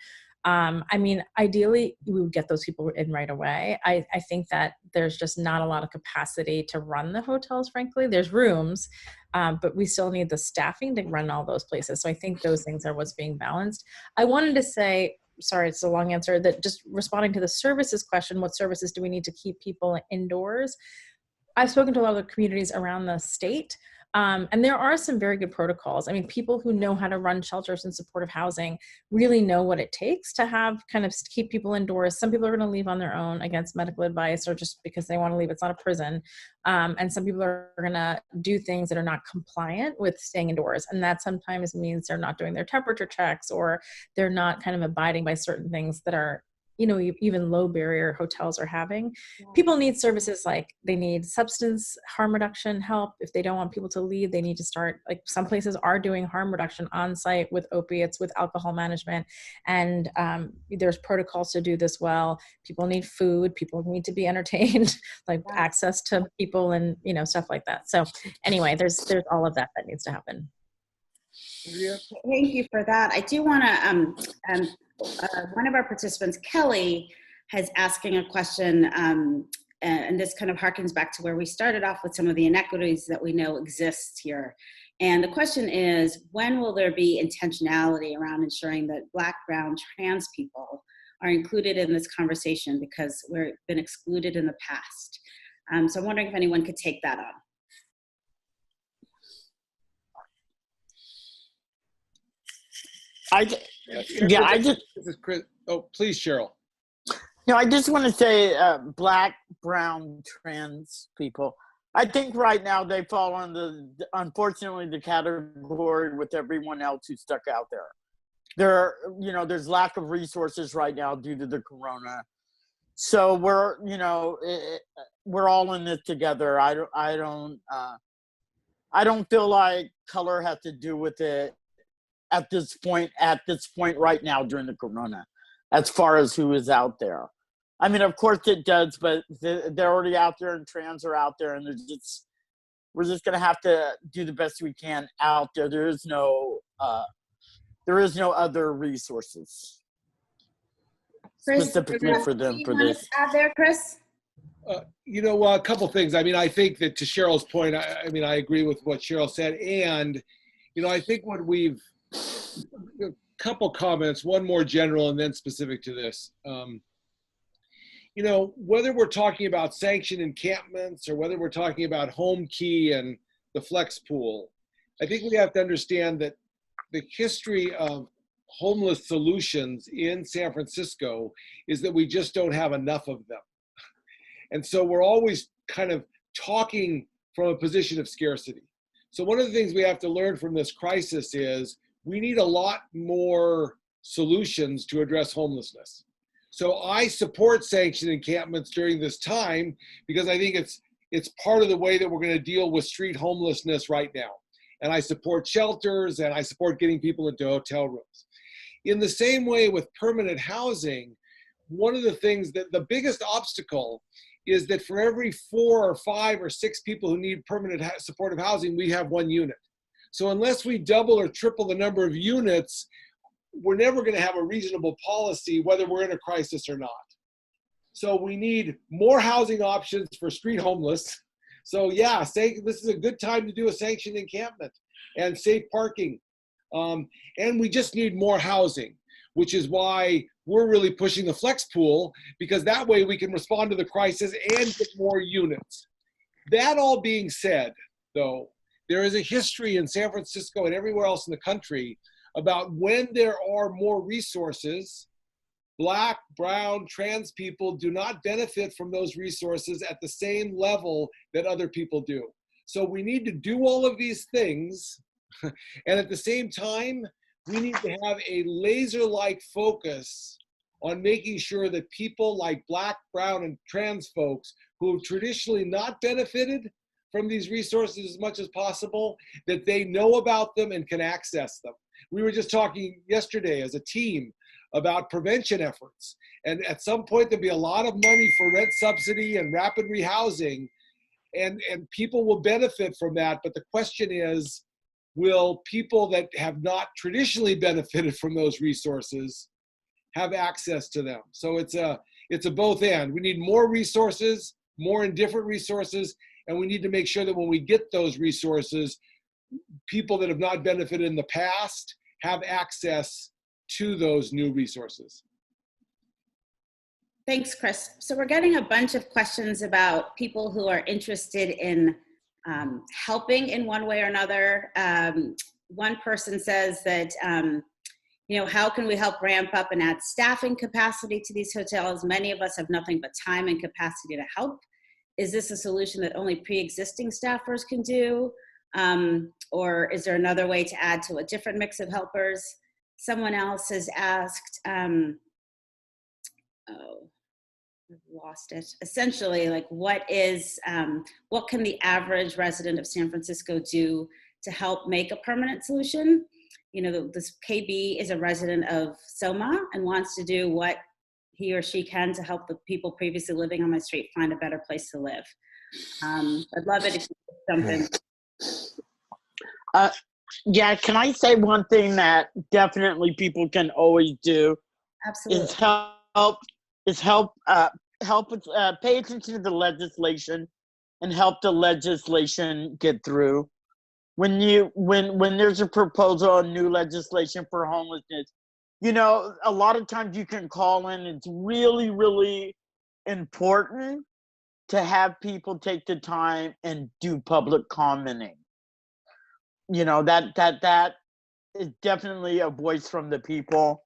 I mean, ideally, we would get those people in right away. I think that there's just not a lot of capacity to run the hotels, frankly. There's rooms, but we still need the staffing to run all those places. So I think those things are what's being balanced. I wanted to say, sorry, it's a long answer, that just responding to the services question, what services do we need to keep people indoors? I've spoken to a lot of the communities around the state. And there are some very good protocols. I mean, people who know how to run shelters and supportive housing really know what it takes to have kind of keep people indoors. Some people are going to leave on their own against medical advice or just because they want to leave. It's not a prison. And some people are going to do things that are not compliant with staying indoors. And that sometimes means they're not doing their temperature checks or they're not kind of abiding by certain things that are, even low barrier hotels are having. Yeah. People need services like they need substance harm reduction help. If they don't want people to leave, they need to start, like some places are doing harm reduction on site with opiates, with alcohol management. And there's protocols to do this well. People need food, people need to be entertained, like access to people and, stuff like that. So anyway, there's all of that needs to happen. Yeah. Thank you for that. I do want to, one of our participants, Kelly, is asking a question, and this kind of harkens back to where we started off with some of the inequities that we know exist here. And the question is, when will there be intentionality around ensuring that Black, brown, trans people are included in this conversation, because we've been excluded in the past? So I'm wondering if anyone could take that on. This is Chris. Oh, please, Cheryl. I just want to say Black, brown, trans people. I think right now they fall under, unfortunately, the category with everyone else who's stuck out there. There's lack of resources right now due to the corona. So we're all in this together. I don't feel like color has to do with it at this point right now during the corona, as far as who is out there. I mean, of course it does, but they're already out there and trans are out there, and we're just going to have to do the best we can out there. There is no other resources. Chris, specifically for them you for want this. to add there, Chris? A couple things. I mean, I think that to Cheryl's point, I agree with what Cheryl said. And, I think a couple comments, one more general and then specific to this. Whether we're talking about sanctioned encampments or whether we're talking about home key and the flex pool, I think we have to understand that the history of homeless solutions in San Francisco is that we just don't have enough of them. And so we're always kind of talking from a position of scarcity. So one of the things we have to learn from this crisis is we need a lot more solutions to address homelessness. So I support sanctioned encampments during this time because I think it's part of the way that we're going to deal with street homelessness right now. And I support shelters and I support getting people into hotel rooms. In the same way with permanent housing, one of the things that the biggest obstacle is that for every 4 or 5 or 6 people who need permanent supportive housing, we have 1 unit. So unless we double or triple the number of units, we're never going to have a reasonable policy, whether we're in a crisis or not. So we need more housing options for street homeless. So yeah, this is a good time to do a sanctioned encampment and safe parking. And we just need more housing, which is why we're really pushing the flex pool, because that way we can respond to the crisis and get more units. That all being said, though, there is a history in San Francisco and everywhere else in the country about when there are more resources, Black, brown, trans people do not benefit from those resources at the same level that other people do. So we need to do all of these things, and at the same time, we need to have a laser-like focus on making sure that people like Black, brown, and trans folks who have traditionally not benefited from these resources as much as possible, that they know about them and can access them. We were just talking yesterday as a team about prevention efforts. And at some point, there'll be a lot of money for rent subsidy and rapid rehousing, and people will benefit from that. But the question is, will people that have not traditionally benefited from those resources have access to them? So it's a both and. We need more resources, more and different resources, and we need to make sure that when we get those resources, people that have not benefited in the past have access to those new resources. Thanks, Chris. So we're getting a bunch of questions about people who are interested in helping in one way or another. One person says that, how can we help ramp up and add staffing capacity to these hotels? Many of us have nothing but time and capacity to help. Is this a solution that only pre-existing staffers can do? Or is there another way to add to a different mix of helpers? Someone else has asked, I've lost it. Essentially, like what can the average resident of San Francisco do to help make a permanent solution? This KB is a resident of Soma and wants to do what he or she can to help the people previously living on my street find a better place to live. I'd love it if you could jump in. Yeah, can I say one thing that definitely people can always do? Absolutely. Is help pay attention to the legislation and help the legislation get through. When there's a proposal on new legislation for homelessness, a lot of times you can call in. It's really, really important to have people take the time and do public commenting. That is definitely a voice from the people.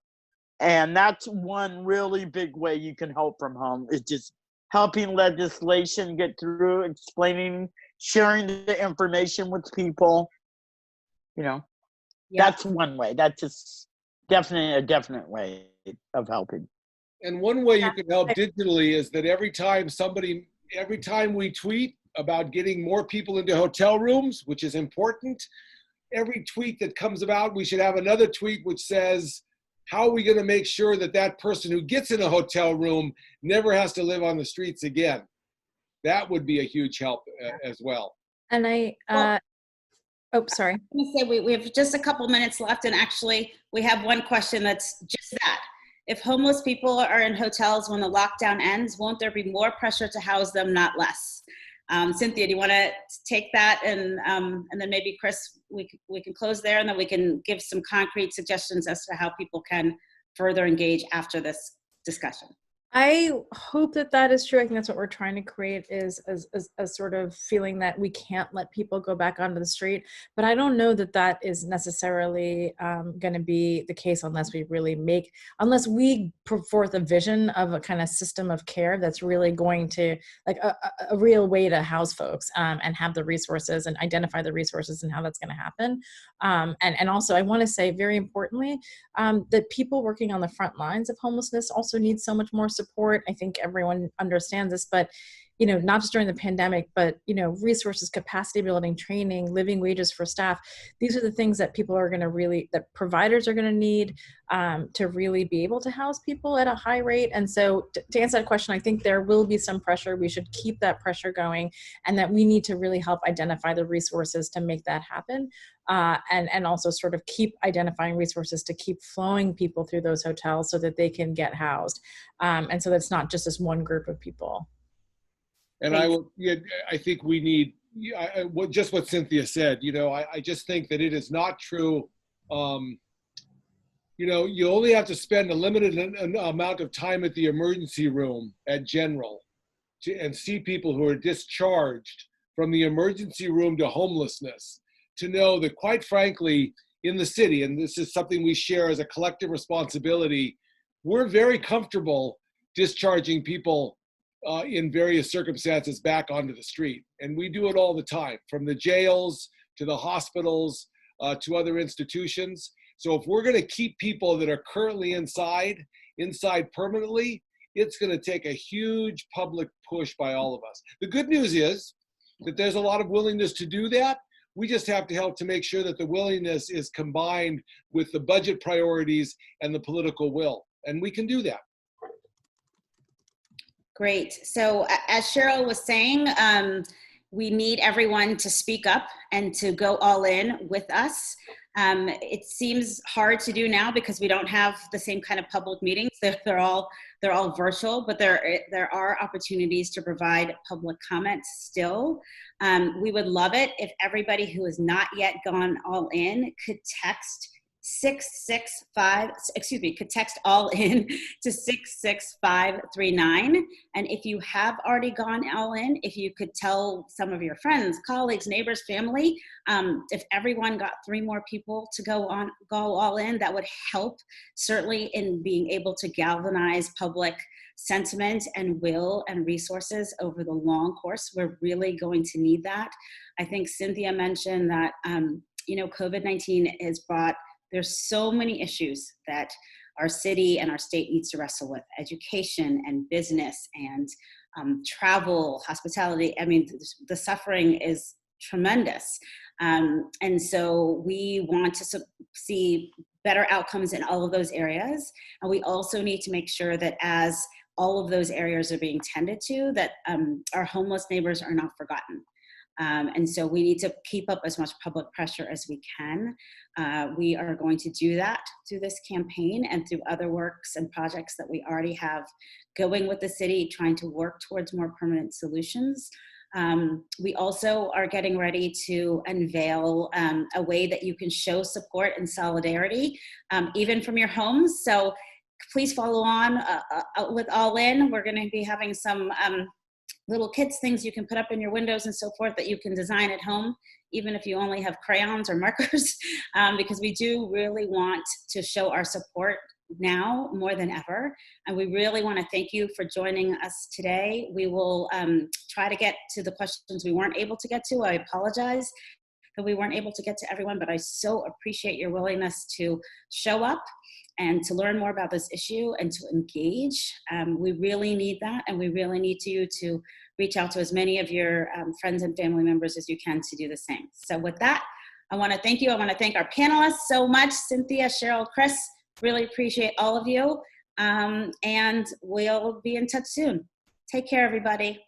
And that's one really big way you can help from home, is just helping legislation get through, explaining, sharing the information with people. That's one way. That's just definitely a definite way of helping. And one way you can help digitally is that every time we tweet about getting more people into hotel rooms, which is important, every tweet that comes about, we should have another tweet which says, how are we going to make sure that that person who gets in a hotel room never has to live on the streets again? That would be a huge help as well. And sorry. I'm going to say we have just a couple minutes left, and actually we have one question that's just that. if homeless people are in hotels when the lockdown ends, won't there be more pressure to house them, not less? Cynthia, do you want to take that, and then maybe Chris, we can close there, and then we can give some concrete suggestions as to how people can further engage after this discussion. I hope that that is true. I think that's what we're trying to create, is a sort of feeling that we can't let people go back onto the street. But I don't know that that is necessarily going to be the case unless we put forth a vision of a kind of system of care that's really going to, like, a real way to house folks and have the resources and identify the resources and how that's going to happen. And also, I want to say very importantly that people working on the front lines of homelessness also need so much more support. I think everyone understands this, but not just during the pandemic, but resources, capacity building, training, living wages for staff. These are the things that people are going to that providers are going to need to really be able to house people at a high rate. And so to answer that question, I think there will be some pressure. We should keep that pressure going, and that we need to really help identify the resources to make that happen. And also sort of keep identifying resources to keep flowing people through those hotels so that they can get housed. And so that's not just this one group of people. And I think we need, just what Cynthia said, I just think that it is not true. You only have to spend a limited amount of time at the emergency room at General and see people who are discharged from the emergency room to homelessness to know that, quite frankly, in the city, and this is something we share as a collective responsibility, we're very comfortable discharging people in various circumstances back onto the street. And we do it all the time, from the jails to the hospitals to other institutions. So if we're going to keep people that are currently inside permanently, it's going to take a huge public push by all of us. The good news is that there's a lot of willingness to do that. We just have to help to make sure that the willingness is combined with the budget priorities and the political will. And we can do that. Great. So as Cheryl was saying, we need everyone to speak up and to go all in with us. It seems hard to do now because we don't have the same kind of public meetings. They're all virtual, but there are opportunities to provide public comments still. We would love it if everybody who has not yet gone all in could text could text all in to 66539. And if you have already gone all in, if you could tell some of your friends, colleagues, neighbors, family, if everyone got 3 more people to go all in, that would help certainly in being able to galvanize public sentiment and will and resources over the long course. We're really going to need that. I think Cynthia mentioned that, COVID-19 has brought, there's so many issues that our city and our state needs to wrestle with: education and business and travel, hospitality. I mean, the suffering is tremendous. And so we want to see better outcomes in all of those areas. And we also need to make sure that as all of those areas are being tended to, that our homeless neighbors are not forgotten. And so we need to keep up as much public pressure as we can. We are going to do that through this campaign and through other works and projects that we already have going with the city, trying to work towards more permanent solutions. We also are getting ready to unveil a way that you can show support and solidarity, even from your homes. So please follow on with All In. We're going to be having some little kits, things you can put up in your windows and so forth that you can design at home, even if you only have crayons or markers, because we do really want to show our support now more than ever. And we really want to thank you for joining us today. We will try to get to the questions we weren't able to get to. I apologize that we weren't able to get to everyone, but I so appreciate your willingness to show up and to learn more about this issue and to engage. We really need that, and we really need you to reach out to as many of your friends and family members as you can to do the same. So with that, I want to thank you. I want to thank our panelists so much: Cynthia, Cheryl, Chris. Really appreciate all of you. And we'll be in touch soon. Take care, everybody.